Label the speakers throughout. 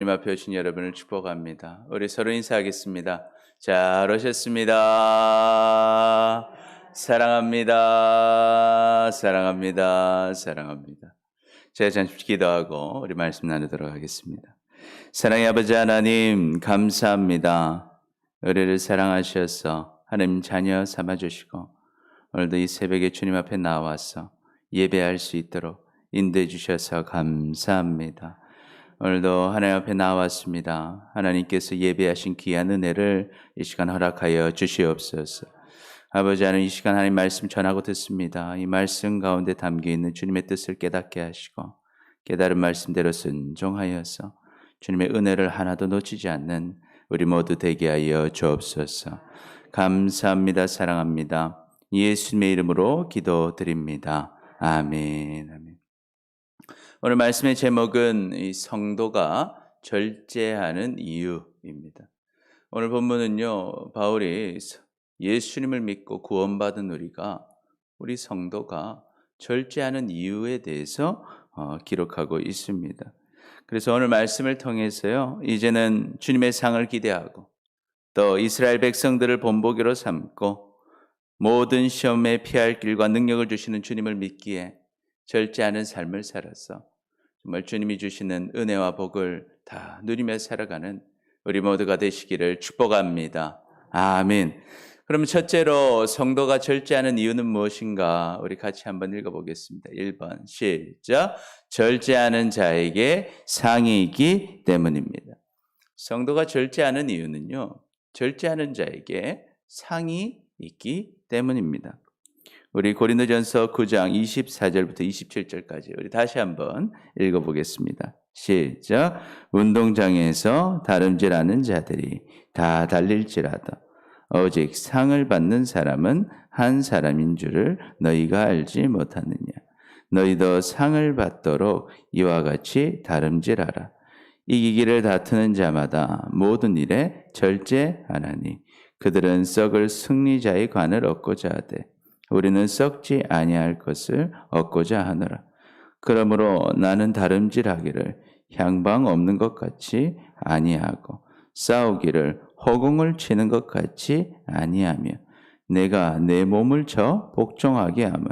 Speaker 1: 주님 앞에 오신 여러분을 축복합니다. 우리 서로 인사하겠습니다. 잘 오셨습니다. 사랑합니다. 사랑합니다. 사랑합니다. 제가 잠시 기도하고 우리 말씀 나누도록 하겠습니다. 사랑의 아버지 하나님 감사합니다. 우리를 사랑하셔서 하나님 자녀 삼아주시고 오늘도 이 새벽에 주님 앞에 나와서 예배할 수 있도록 인도해 주셔서 감사합니다. 오늘도 하나님 앞에 나왔습니다. 하나님께서 예배하신 귀한 은혜를 이 시간 허락하여 주시옵소서. 아버지 하나님, 이 시간 하나님 말씀 전하고 듣습니다. 이 말씀 가운데 담겨있는 주님의 뜻을 깨닫게 하시고 깨달은 말씀대로 순종하여서 주님의 은혜를 하나도 놓치지 않는 우리 모두 되게 하여 주옵소서. 감사합니다. 사랑합니다. 예수님의 이름으로 기도드립니다. 아멘. 아멘. 오늘 말씀의 제목은 이 성도가 절제하는 이유입니다. 오늘 본문은요, 바울이 예수님을 믿고 구원받은 우리 성도가 절제하는 이유에 대해서 기록하고 있습니다. 그래서 오늘 말씀을 통해서요, 이제는 주님의 상을 기대하고 또 이스라엘 백성들을 본보기로 삼고 모든 시험에 피할 길과 능력을 주시는 주님을 믿기에 절제하는 삶을 살아서 정말 주님이 주시는 은혜와 복을 다 누리며 살아가는 우리 모두가 되시기를 축복합니다. 아멘. 그럼 첫째로 성도가 절제하는 이유는 무엇인가? 우리 같이 한번 읽어보겠습니다. 1번 시작. 절제하는 자에게 상이 있기 때문입니다. 성도가 절제하는 이유는요, 절제하는 자에게 상이 있기 때문입니다. 우리 고린도전서 9장 24절부터 27절까지 우리 다시 한번 읽어보겠습니다. 시작. 운동장에서 다름질하는 자들이 다 달릴지라도 오직 상을 받는 사람은 한 사람인 줄을 너희가 알지 못하느냐. 너희도 상을 받도록 이와 같이 다름질하라. 이기기를 다투는 자마다 모든 일에 절제하나니 그들은 썩을 승리자의 관을 얻고자 하되 우리는 썩지 아니할 것을 얻고자 하노라. 그러므로 나는 다름질하기를 향방 없는 것 같이 아니하고 싸우기를 허공을 치는 것 같이 아니하며 내가 내 몸을 쳐 복종하게 하면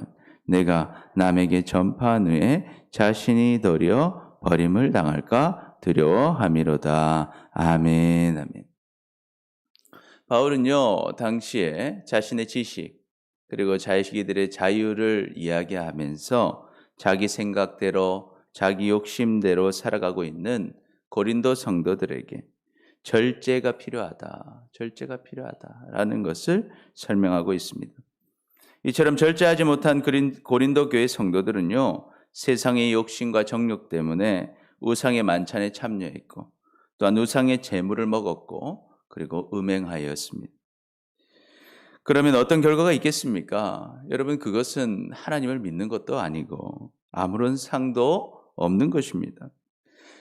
Speaker 1: 내가 남에게 전파한 후에 자신이 도리어 버림을 당할까 두려워함이로다. 아멘. 아멘. 바울은요, 당시에 자신의 지식 그리고 자기들의 자유를 이야기하면서 자기 생각대로 자기 욕심대로 살아가고 있는 고린도 성도들에게 절제가 필요하다라는 것을 설명하고 있습니다. 이처럼 절제하지 못한 고린도 교회 성도들은요, 세상의 욕심과 정욕 때문에 우상의 만찬에 참여했고 또한 우상의 제물을 먹었고 그리고 음행하였습니다. 그러면 어떤 결과가 있겠습니까? 여러분, 그것은 하나님을 믿는 것도 아니고 아무런 상도 없는 것입니다.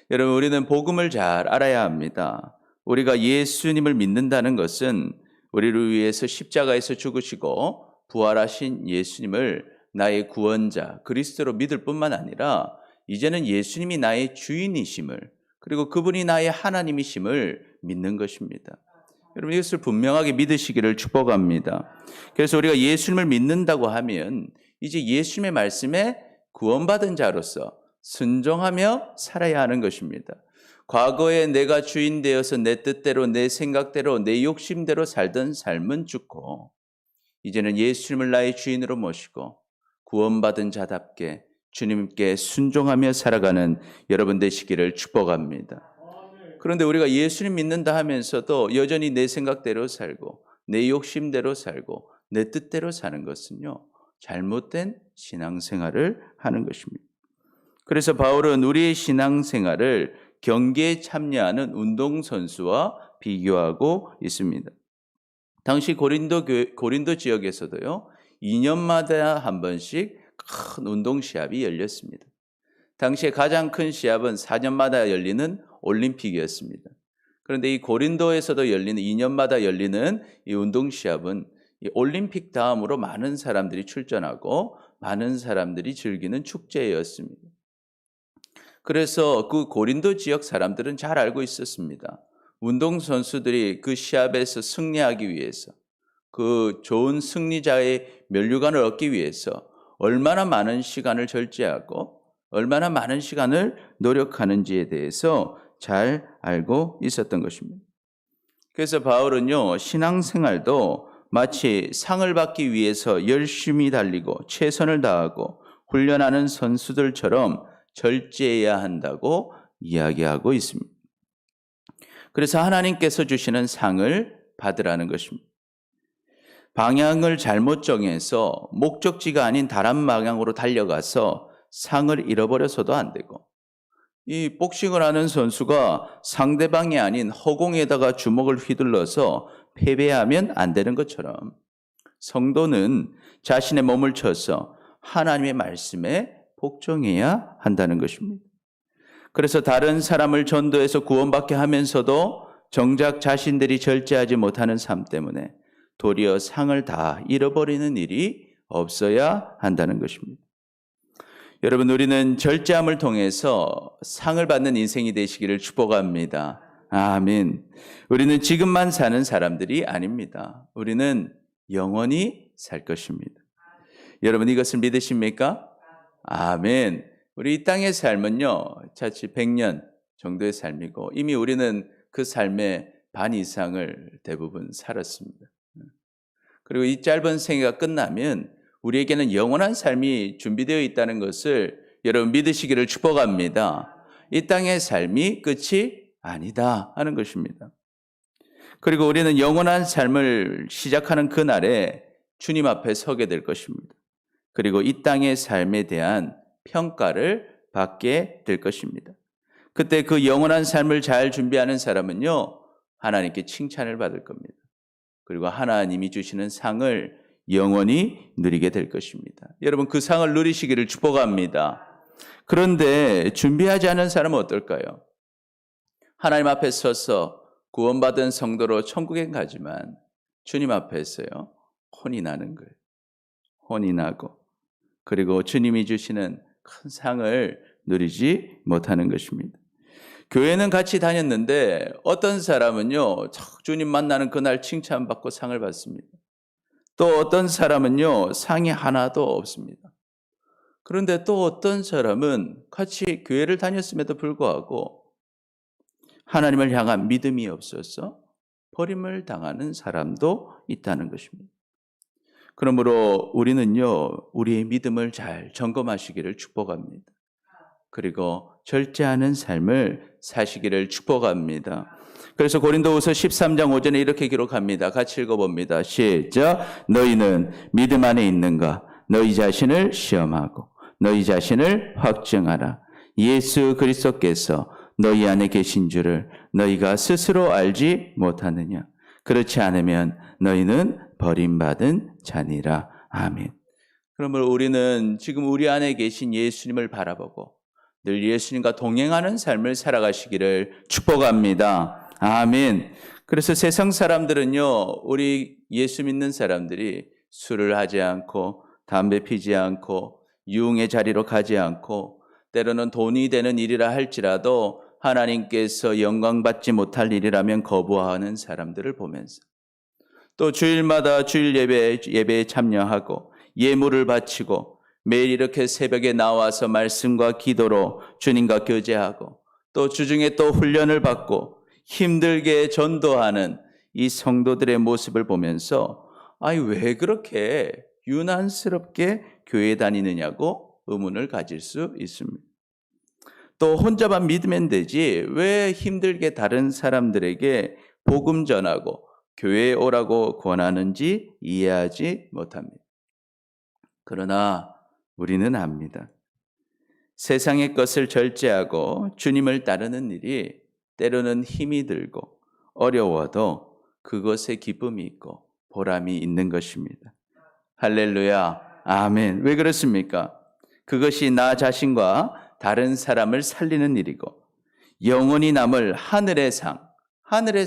Speaker 1: 여러분, 우리는 복음을 잘 알아야 합니다. 우리가 예수님을 믿는다는 것은 우리를 위해서 십자가에서 죽으시고 부활하신 예수님을 나의 구원자 그리스도로 믿을 뿐만 아니라 이제는 예수님이 나의 주인이심을 그리고 그분이 나의 하나님이심을 믿는 것입니다. 여러분, 이것을 분명하게 믿으시기를 축복합니다. 그래서 우리가 예수님을 믿는다고 하면 이제 예수님의 말씀에 구원받은 자로서 순종하며 살아야 하는 것입니다. 과거에 내가 주인 되어서 내 뜻대로 내 생각대로 내 욕심대로 살던 삶은 죽고 이제는 예수님을 나의 주인으로 모시고 구원받은 자답게 주님께 순종하며 살아가는 여러분 되시기를 축복합니다. 그런데 우리가 예수님 믿는다 하면서도 여전히 내 생각대로 살고 내 욕심대로 살고 내 뜻대로 사는 것은요, 잘못된 신앙생활을 하는 것입니다. 그래서 바울은 우리의 신앙생활을 경기에 참여하는 운동선수와 비교하고 있습니다. 당시 고린도 지역에서도요, 2년마다 한 번씩 큰 운동 시합이 열렸습니다. 당시에 가장 큰 시합은 4년마다 열리는 올림픽이었습니다. 그런데 이 고린도에서도 열리는 2년마다 열리는 이 운동 시합은 이 올림픽 다음으로 많은 사람들이 출전하고 많은 사람들이 즐기는 축제였습니다. 그래서 그 고린도 지역 사람들은 잘 알고 있었습니다. 운동선수들이 그 시합에서 승리하기 위해서, 그 좋은 승리자의 면류관을 얻기 위해서 얼마나 많은 시간을 절제하고 얼마나 많은 시간을 노력하는지에 대해서 잘 알고 있었던 것입니다. 그래서 바울은요, 신앙생활도 마치 상을 받기 위해서 열심히 달리고 최선을 다하고 훈련하는 선수들처럼 절제해야 한다고 이야기하고 있습니다. 그래서 하나님께서 주시는 상을 받으라는 것입니다. 방향을 잘못 정해서 목적지가 아닌 다른 방향으로 달려가서 상을 잃어버려서도 안 되고, 이 복싱을 하는 선수가 상대방이 아닌 허공에다가 주먹을 휘둘러서 패배하면 안 되는 것처럼 성도는 자신의 몸을 쳐서 하나님의 말씀에 복종해야 한다는 것입니다. 그래서 다른 사람을 전도해서 구원받게 하면서도 정작 자신들이 절제하지 못하는 삶 때문에 도리어 상을 다 잃어버리는 일이 없어야 한다는 것입니다. 여러분, 우리는 절제함을 통해서 상을 받는 인생이 되시기를 축복합니다. 아멘. 우리는 지금만 사는 사람들이 아닙니다. 우리는 영원히 살 것입니다. 여러분, 이것을 믿으십니까? 아멘. 우리 이 땅의 삶은요, 자칫 100년 정도의 삶이고 이미 우리는 그 삶의 반 이상을 대부분 살았습니다. 그리고 이 짧은 생애가 끝나면 우리에게는 영원한 삶이 준비되어 있다는 것을 여러분 믿으시기를 축복합니다. 이 땅의 삶이 끝이 아니다 하는 것입니다. 그리고 우리는 영원한 삶을 시작하는 그날에 주님 앞에 서게 될 것입니다. 그리고 이 땅의 삶에 대한 평가를 받게 될 것입니다. 그때 그 영원한 삶을 잘 준비하는 사람은요, 하나님께 칭찬을 받을 겁니다. 그리고 하나님이 주시는 상을 영원히 누리게 될 것입니다. 여러분, 그 상을 누리시기를 축복합니다. 그런데 준비하지 않은 사람은 어떨까요? 하나님 앞에 서서 구원받은 성도로 천국에 가지만 주님 앞에서요, 혼이 나는 거예요. 혼이 나고, 그리고 주님이 주시는 큰 상을 누리지 못하는 것입니다. 교회는 같이 다녔는데 어떤 사람은요, 주님 만나는 그날 칭찬받고 상을 받습니다. 또 어떤 사람은요, 상이 하나도 없습니다. 그런데 또 어떤 사람은 같이 교회를 다녔음에도 불구하고 하나님을 향한 믿음이 없어서 버림을 당하는 사람도 있다는 것입니다. 그러므로 우리는요, 우리의 믿음을 잘 점검하시기를 축복합니다. 그리고 절제하는 삶을 사시기를 축복합니다. 그래서 고린도후서 13장 5절에 이렇게 기록합니다. 같이 읽어봅니다. 시작. 너희는 믿음 안에 있는가? 너희 자신을 시험하고 너희 자신을 확증하라. 예수 그리스도께서 너희 안에 계신 줄을 너희가 스스로 알지 못하느냐? 그렇지 않으면 너희는 버림받은 자니라. 아멘. 그러므로 우리는 지금 우리 안에 계신 예수님을 바라보고 늘 예수님과 동행하는 삶을 살아가시기를 축복합니다. 아멘. 그래서 세상 사람들은요, 우리 예수 믿는 사람들이 술을 하지 않고 담배 피지 않고 유흥의 자리로 가지 않고 때로는 돈이 되는 일이라 할지라도 하나님께서 영광받지 못할 일이라면 거부하는 사람들을 보면서 또 주일마다 주일 예배에 참여하고 예물을 바치고 매일 이렇게 새벽에 나와서 말씀과 기도로 주님과 교제하고 또 주중에 또 훈련을 받고 힘들게 전도하는 이 성도들의 모습을 보면서 아니 왜 그렇게 유난스럽게 교회 다니느냐고 의문을 가질 수 있습니다. 또 혼자만 믿으면 되지 왜 힘들게 다른 사람들에게 복음 전하고 교회에 오라고 권하는지 이해하지 못합니다. 그러나 우리는 압니다. 세상의 것을 절제하고 주님을 따르는 일이 때로는 힘이 들고 어려워도 그것에 기쁨이 있고 보람이 있는 것입니다. 할렐루야. 아멘. 왜 그렇습니까? 그것이 나 자신과 다른 사람을 살리는 일이고 영원히 남을 하늘의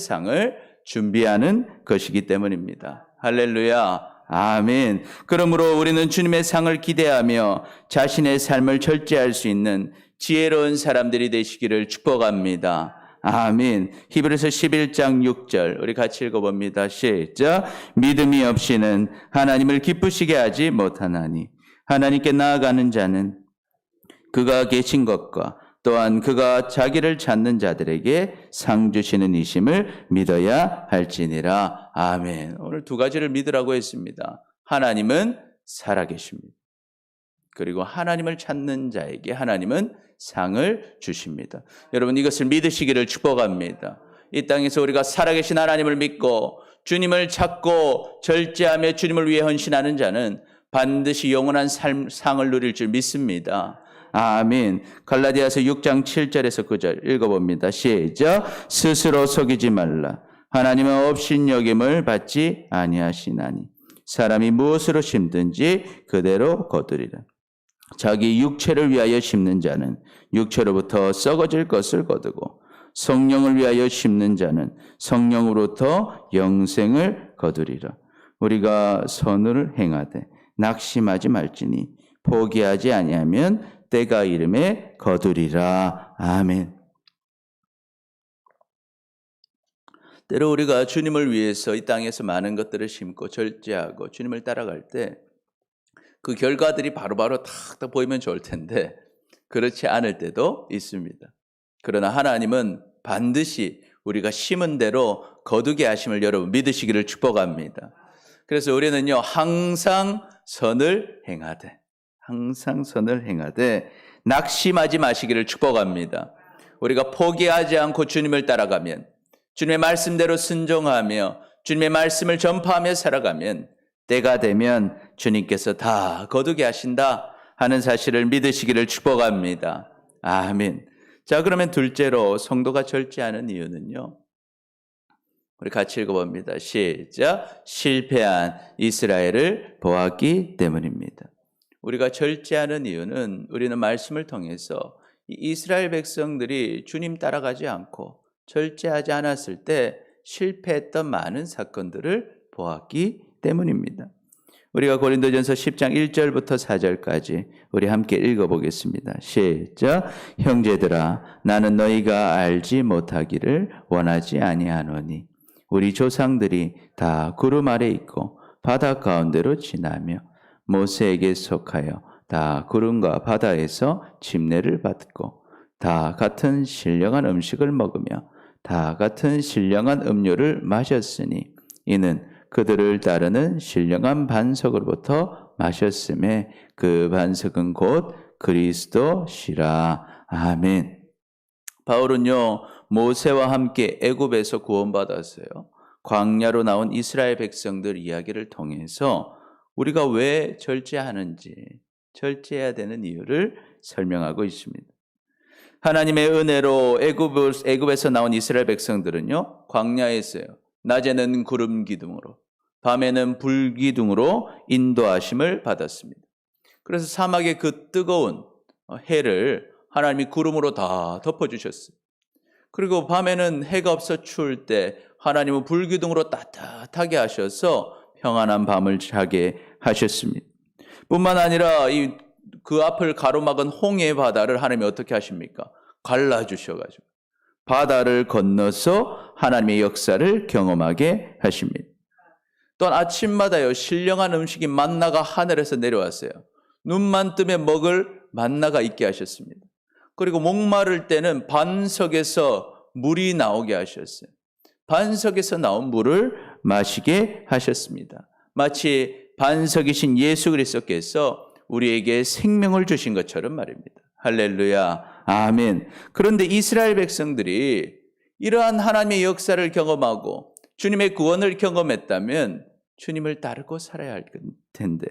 Speaker 1: 상을 준비하는 것이기 때문입니다. 할렐루야. 아멘. 그러므로 우리는 주님의 상을 기대하며 자신의 삶을 절제할 수 있는 지혜로운 사람들이 되시기를 축복합니다. 아멘. 히브리서 11장 6절 우리 같이 읽어봅니다. 시작. 믿음이 없이는 하나님을 기쁘시게 하지 못하나니 하나님께 나아가는 자는 그가 계신 것과 또한 그가 자기를 찾는 자들에게 상 주시는 이심을 믿어야 할지니라. 아멘. 오늘 두 가지를 믿으라고 했습니다. 하나님은 살아계십니다. 그리고 하나님을 찾는 자에게 하나님은 상을 주십니다. 여러분 이것을 믿으시기를 축복합니다. 이 땅에서 우리가 살아계신 하나님을 믿고 주님을 찾고 절제하며 주님을 위해 헌신하는 자는 반드시 영원한 상을 누릴 줄 믿습니다. 아멘. 갈라디아서 6장 7절에서 9절 읽어봅니다. 시작. 스스로 속이지 말라. 하나님은 업신여김을 받지 아니하시나니 사람이 무엇으로 심든지 그대로 거두리라. 자기 육체를 위하여 심는 자는 육체로부터 썩어질 것을 거두고 성령을 위하여 심는 자는 성령으로부터 영생을 거두리라. 우리가 선을 행하되 낙심하지 말지니 포기하지 아니하면 때가 이름에 거두리라. 아멘. 때로 우리가 주님을 위해서 이 땅에서 많은 것들을 심고 절제하고 주님을 따라갈 때 그 결과들이 바로바로 탁탁 보이면 좋을 텐데 그렇지 않을 때도 있습니다. 그러나 하나님은 반드시 우리가 심은 대로 거두게 하심을 여러분 믿으시기를 축복합니다. 그래서 우리는요 항상 선을 행하되 낙심하지 마시기를 축복합니다. 우리가 포기하지 않고 주님을 따라가면 주님의 말씀대로 순종하며 주님의 말씀을 전파하며 살아가면 때가 되면 주님께서 다 거두게 하신다 하는 사실을 믿으시기를 축복합니다. 아멘. 자, 그러면 둘째로 성도가 절제하는 이유는요. 우리 같이 읽어봅니다. 시작. 실패한 이스라엘을 보았기 때문입니다. 우리가 절제하는 이유는 우리는 말씀을 통해서 이스라엘 백성들이 주님 따라가지 않고 절제하지 않았을 때 실패했던 많은 사건들을 보았기 때문입니다. 우리가 고린도전서 10장 1절부터 4절까지 우리 함께 읽어보겠습니다. 시작. 형제들아 나는 너희가 알지 못하기를 원하지 아니하노니 우리 조상들이 다 구름 아래 있고 바다 가운데로 지나며 모세에게 속하여 다 구름과 바다에서 침례를 받고 다 같은 신령한 음식을 먹으며 다 같은 신령한 음료를 마셨으니 이는 그들을 따르는 신령한 반석으로부터 마셨음에 그 반석은 곧 그리스도시라. 아멘. 바울은요 모세와 함께 애굽에서 구원받았어요. 광야로 나온 이스라엘 백성들 이야기를 통해서 우리가 왜 절제하는지 절제해야 되는 이유를 설명하고 있습니다. 하나님의 은혜로 애굽에서 나온 이스라엘 백성들은요 광야에 있어요. 낮에는 구름 기둥으로 밤에는 불 기둥으로 인도하심을 받았습니다. 그래서 사막의 그 뜨거운 해를 하나님이 구름으로 다 덮어주셨어요. 그리고 밤에는 해가 없어 추울 때 하나님은 불 기둥으로 따뜻하게 하셔서 평안한 밤을 자게 하셨습니다. 뿐만 아니라 그 앞을 가로막은 홍해 바다를 하나님이 어떻게 하십니까? 갈라주셔가지고 바다를 건너서 하나님의 역사를 경험하게 하십니다. 또한 아침마다요 신령한 음식이 만나가 하늘에서 내려왔어요. 눈만 뜨면 먹을 만나가 있게 하셨습니다. 그리고 목마를 때는 반석에서 물이 나오게 하셨어요. 반석에서 나온 물을 마시게 하셨습니다. 마치 반석이신 예수 그리스도께서 우리에게 생명을 주신 것처럼 말입니다. 할렐루야. 아멘. 그런데 이스라엘 백성들이 이러한 하나님의 역사를 경험하고 주님의 구원을 경험했다면 주님을 따르고 살아야 할 텐데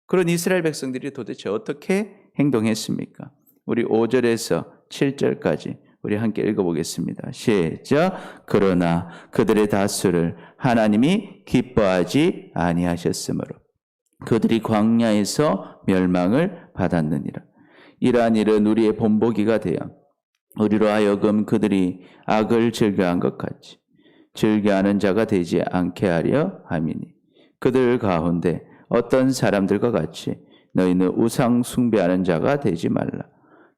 Speaker 1: 그런 이스라엘 백성들이 도대체 어떻게 행동했습니까? 우리 5절에서 7절까지 우리 함께 읽어보겠습니다. 시작. 그러나 그들의 다수를 하나님이 기뻐하지 아니하셨으므로 그들이 광야에서 멸망을 받았느니라. 이러한 일은 우리의 본보기가 되어 우리로 하여금 그들이 악을 즐겨한 것 같이 즐겨하는 자가 되지 않게 하려 함이니 그들 가운데 어떤 사람들과 같이 너희는 우상 숭배하는 자가 되지 말라.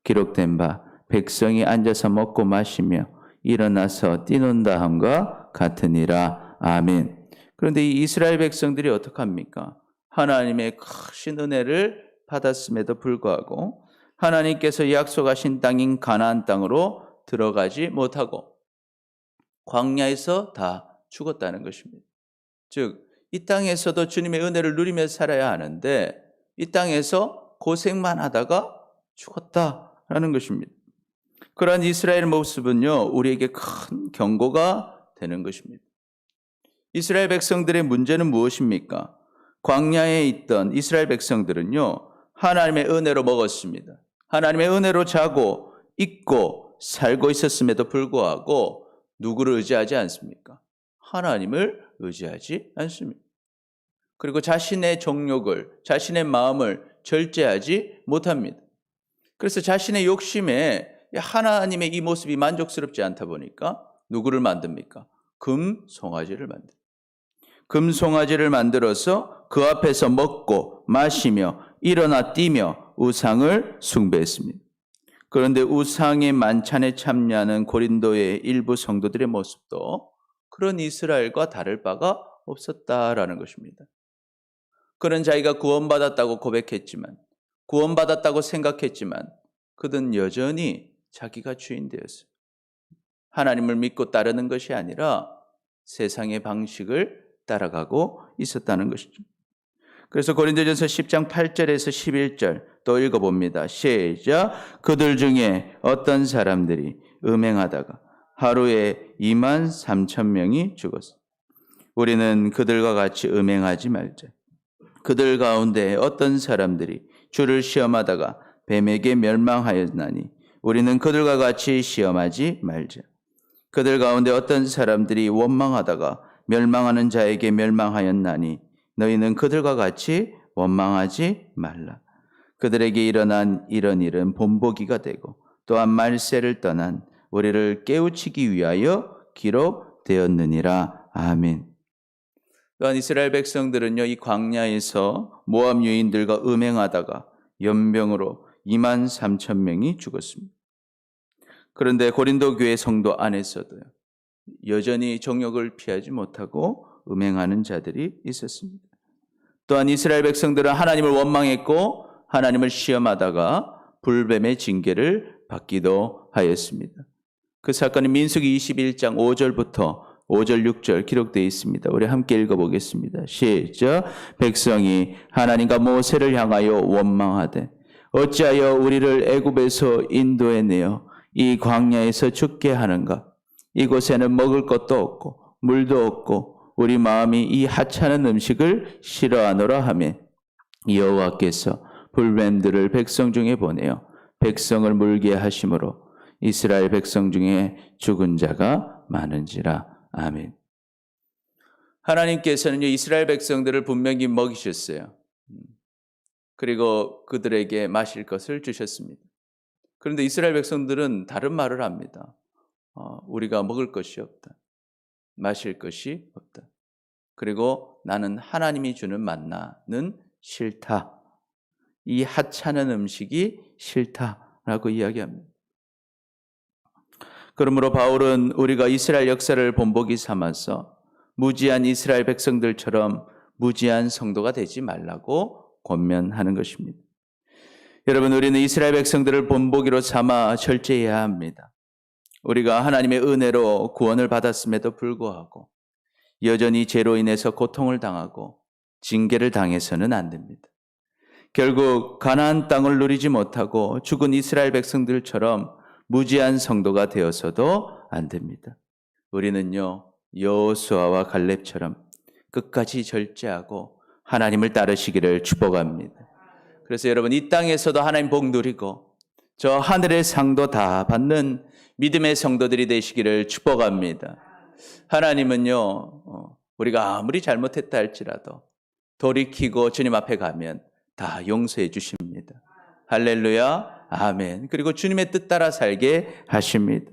Speaker 1: 기록된 바 백성이 앉아서 먹고 마시며 일어나서 뛰논다 함과 같으니라. 아멘. 그런데 이 이스라엘 백성들이 어떡합니까? 하나님의 크신 은혜를 받았음에도 불구하고 하나님께서 약속하신 땅인 가나안 땅으로 들어가지 못하고 광야에서 다 죽었다는 것입니다. 즉, 이 땅에서도 주님의 은혜를 누리며 살아야 하는데 이 땅에서 고생만 하다가 죽었다라는 것입니다. 그러한 이스라엘 모습은요, 우리에게 큰 경고가 되는 것입니다. 이스라엘 백성들의 문제는 무엇입니까? 광야에 있던 이스라엘 백성들은요, 하나님의 은혜로 먹었습니다. 하나님의 은혜로 자고 있고 살고 있었음에도 불구하고 누구를 의지하지 않습니까? 하나님을 의지하지 않습니다. 그리고 자신의 정욕을, 자신의 마음을 절제하지 못합니다. 그래서 자신의 욕심에 하나님의 이 모습이 만족스럽지 않다 보니까 누구를 만듭니까? 금송아지를 만듭니다. 금송아지를 만들어서 그 앞에서 먹고 마시며 일어나 뛰며 우상을 숭배했습니다. 그런데 우상의 만찬에 참여하는 고린도의 일부 성도들의 모습도 그런 이스라엘과 다를 바가 없었다라는 것입니다. 그는 자기가 구원받았다고 고백했지만, 구원받았다고 생각했지만 그는 여전히 자기가 주인 되었어요. 하나님을 믿고 따르는 것이 아니라 세상의 방식을 따라가고 있었다는 것이죠. 그래서 고린도전서 10장 8절에서 11절 또 읽어봅니다. 시작. 그들 중에 어떤 사람들이 음행하다가 하루에 23,000명이 죽었어. 우리는 그들과 같이 음행하지 말자. 그들 가운데 어떤 사람들이 주를 시험하다가 뱀에게 멸망하였나니 우리는 그들과 같이 시험하지 말자. 그들 가운데 어떤 사람들이 원망하다가 멸망하는 자에게 멸망하였나니 너희는 그들과 같이 원망하지 말라. 그들에게 일어난 이런 일은 본보기가 되고 또한 말세를 떠난 우리를 깨우치기 위하여 기록되었느니라. 아멘. 또한 이스라엘 백성들은요, 이 광야에서 모압 유인들과 음행하다가 연병으로 23,000명이 죽었습니다. 그런데 고린도 교회 성도 안에서도요, 여전히 정욕을 피하지 못하고 음행하는 자들이 있었습니다. 또한 이스라엘 백성들은 하나님을 원망했고 하나님을 시험하다가 불뱀의 징계를 받기도 하였습니다. 그 사건이 민수기 21장 5절부터 5절 6절 기록되어 있습니다. 우리 함께 읽어보겠습니다. 시작. 백성이 하나님과 모세를 향하여 원망하되 어찌하여 우리를 애굽에서 인도해내어 이 광야에서 죽게 하는가? 이곳에는 먹을 것도 없고 물도 없고 우리 마음이 이 하찮은 음식을 싫어하노라 하매 여호와께서 불뱀들을 백성 중에 보내어 백성을 물게 하심으로 이스라엘 백성 중에 죽은 자가 많은지라. 아멘. 하나님께서는 이스라엘 백성들을 분명히 먹이셨어요. 그리고 그들에게 마실 것을 주셨습니다. 그런데 이스라엘 백성들은 다른 말을 합니다. 우리가 먹을 것이 없다. 마실 것이 없다. 그리고 나는 하나님이 주는 만나는 싫다. 이 하찮은 음식이 싫다라고 이야기합니다. 그러므로 바울은 우리가 이스라엘 역사를 본보기 삼아서 무지한 이스라엘 백성들처럼 무지한 성도가 되지 말라고 권면하는 것입니다. 여러분, 우리는 이스라엘 백성들을 본보기로 삼아 절제해야 합니다. 우리가 하나님의 은혜로 구원을 받았음에도 불구하고 여전히 죄로 인해서 고통을 당하고 징계를 당해서는 안 됩니다. 결국 가나안 땅을 누리지 못하고 죽은 이스라엘 백성들처럼 무지한 성도가 되어서도 안 됩니다. 우리는요, 여호수아와 갈렙처럼 끝까지 절제하고 하나님을 따르시기를 축복합니다. 그래서 여러분, 이 땅에서도 하나님 복 누리고 저 하늘의 상도 다 받는 믿음의 성도들이 되시기를 축복합니다. 하나님은요, 우리가 아무리 잘못했다 할지라도 돌이키고 주님 앞에 가면 다 용서해 주십니다. 할렐루야, 아멘. 그리고 주님의 뜻 따라 살게 하십니다.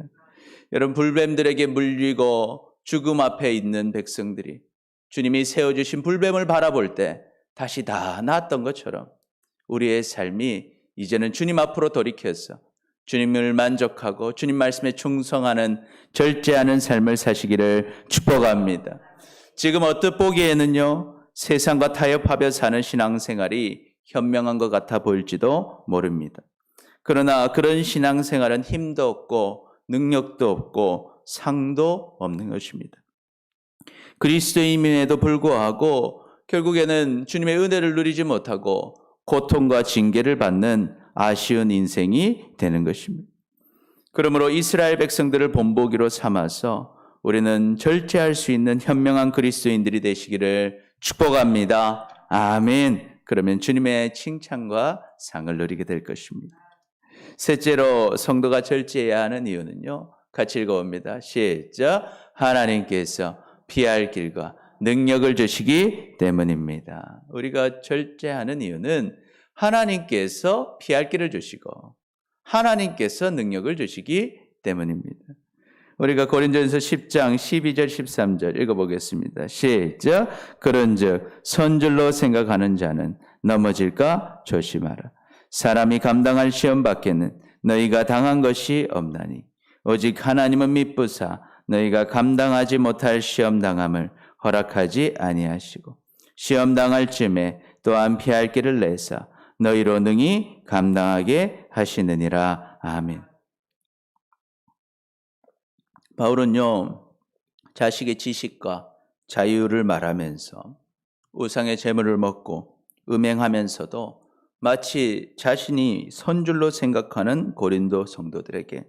Speaker 1: 여러분, 불뱀들에게 물리고 죽음 앞에 있는 백성들이 주님이 세워주신 불뱀을 바라볼 때 다시 다 나았던 것처럼 우리의 삶이 이제는 주님 앞으로 돌이켜서 주님을 만족하고 주님 말씀에 충성하는 절제하는 삶을 사시기를 축복합니다. 지금 어뜻 보기에는요, 세상과 타협하며 사는 신앙생활이 현명한 것 같아 보일지도 모릅니다. 그러나 그런 신앙생활은 힘도 없고 능력도 없고 상도 없는 것입니다. 그리스도인임에도 불구하고 결국에는 주님의 은혜를 누리지 못하고 고통과 징계를 받는 아쉬운 인생이 되는 것입니다. 그러므로 이스라엘 백성들을 본보기로 삼아서 우리는 절제할 수 있는 현명한 그리스도인들이 되시기를 축복합니다. 아멘. 그러면 주님의 칭찬과 상을 누리게 될 것입니다. 셋째로 성도가 절제해야 하는 이유는요, 같이 읽어봅니다. 시작. 하나님께서 피할 길과 능력을 주시기 때문입니다. 우리가 절제하는 이유는 하나님께서 피할 길을 주시고 하나님께서 능력을 주시기 때문입니다. 우리가 고린도전서 10장 12절 13절 읽어보겠습니다. 시작. 그런즉 선줄로 생각하는 자는 넘어질까 조심하라. 사람이 감당할 시험 밖에는 너희가 당한 것이 없나니 오직 하나님은 미쁘사 너희가 감당하지 못할 시험 당함을 허락하지 아니하시고 시험 당할 쯤에 또한 피할 길을 내사 너희로 능히 감당하게 하시느니라. 아멘. 바울은요, 자식의 지식과 자유를 말하면서 우상의 재물을 먹고 음행하면서도 마치 자신이 선줄로 생각하는 고린도 성도들에게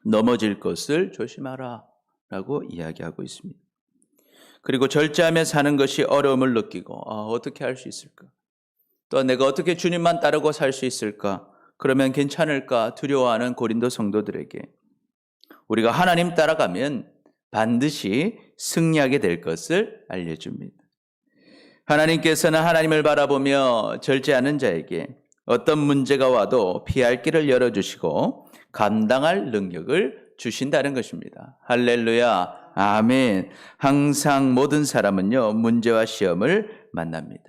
Speaker 1: 넘어질 것을 조심하라 라고 이야기하고 있습니다. 그리고 절제하며 사는 것이 어려움을 느끼고 어떻게 할 수 있을까? 또 내가 어떻게 주님만 따르고 살 수 있을까? 그러면 괜찮을까? 두려워하는 고린도 성도들에게 우리가 하나님 따라가면 반드시 승리하게 될 것을 알려줍니다. 하나님께서는 하나님을 바라보며 절제하는 자에게 어떤 문제가 와도 피할 길을 열어주시고 감당할 능력을 주신다는 것입니다. 할렐루야, 아멘. 항상 모든 사람은요, 문제와 시험을 만납니다.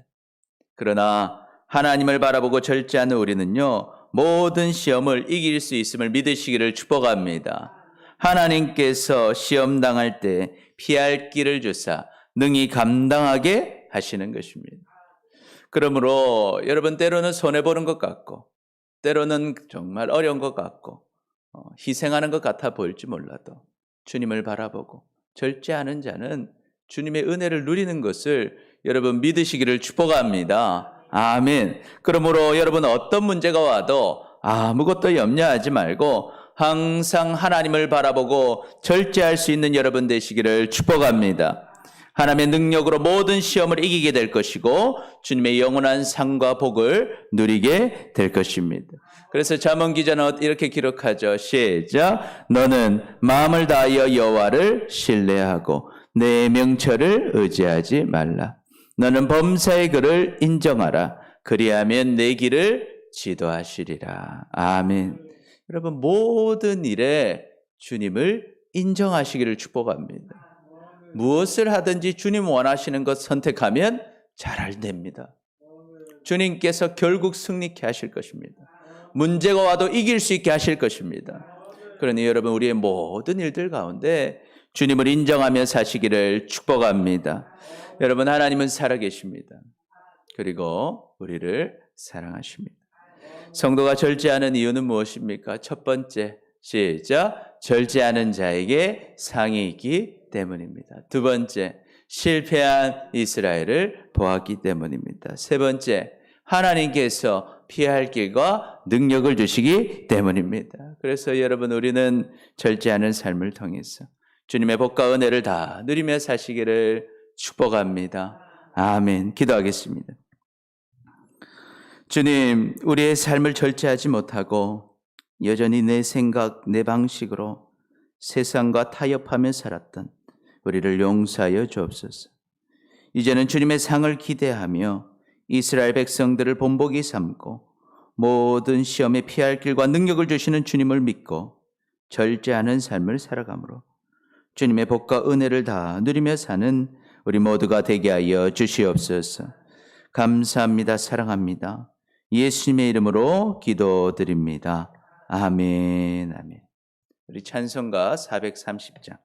Speaker 1: 그러나 하나님을 바라보고 절제하는 우리는요, 모든 시험을 이길 수 있음을 믿으시기를 축복합니다. 하나님께서 시험 당할 때 피할 길을 주사 능히 감당하게 하시는 것입니다. 그러므로 여러분, 때로는 손해보는 것 같고 때로는 정말 어려운 것 같고 희생하는 것 같아 보일지 몰라도 주님을 바라보고 절제하는 자는 주님의 은혜를 누리는 것을 여러분 믿으시기를 축복합니다. 아멘. 그러므로 여러분, 어떤 문제가 와도 아무것도 염려하지 말고 항상 하나님을 바라보고 절제할 수 있는 여러분 되시기를 축복합니다. 하나님의 능력으로 모든 시험을 이기게 될 것이고 주님의 영원한 상과 복을 누리게 될 것입니다. 그래서 잠언 기자는 이렇게 기록하죠. 시작. 너는 마음을 다하여 여호와를 신뢰하고 내 명철을 의지하지 말라. 너는 범사의 글을 인정하라. 그리하면 내 길을 지도하시리라. 아멘. 여러분, 모든 일에 주님을 인정하시기를 축복합니다. 무엇을 하든지 주님 원하시는 것 선택하면 잘 됩니다. 주님께서 결국 승리케 하실 것입니다. 문제가 와도 이길 수 있게 하실 것입니다. 그러니 여러분, 우리의 모든 일들 가운데 주님을 인정하며 사시기를 축복합니다. 여러분, 하나님은 살아계십니다. 그리고 우리를 사랑하십니다. 성도가 절제하는 이유는 무엇입니까? 첫 번째, 시작. 절제하는 자에게 상이 있기 때문입니다. 두 번째, 실패한 이스라엘을 보았기 때문입니다. 세 번째, 하나님께서 피할 길과 능력을 주시기 때문입니다. 그래서 여러분, 우리는 절제하는 삶을 통해서 주님의 복과 은혜를 다 누리며 사시기를 축복합니다. 아멘. 기도하겠습니다. 주님, 우리의 삶을 절제하지 못하고 여전히 내 생각, 내 방식으로 세상과 타협하며 살았던 우리를 용서하여 주옵소서. 이제는 주님의 상을 기대하며 이스라엘 백성들을 본보기 삼고 모든 시험에 피할 길과 능력을 주시는 주님을 믿고 절제하는 삶을 살아가므로 주님의 복과 은혜를 다 누리며 사는 우리 모두가 되게 하여 주시옵소서. 감사합니다. 사랑합니다. 예수님의 이름으로 기도드립니다. 아멘, 아멘. 우리 찬송가 430장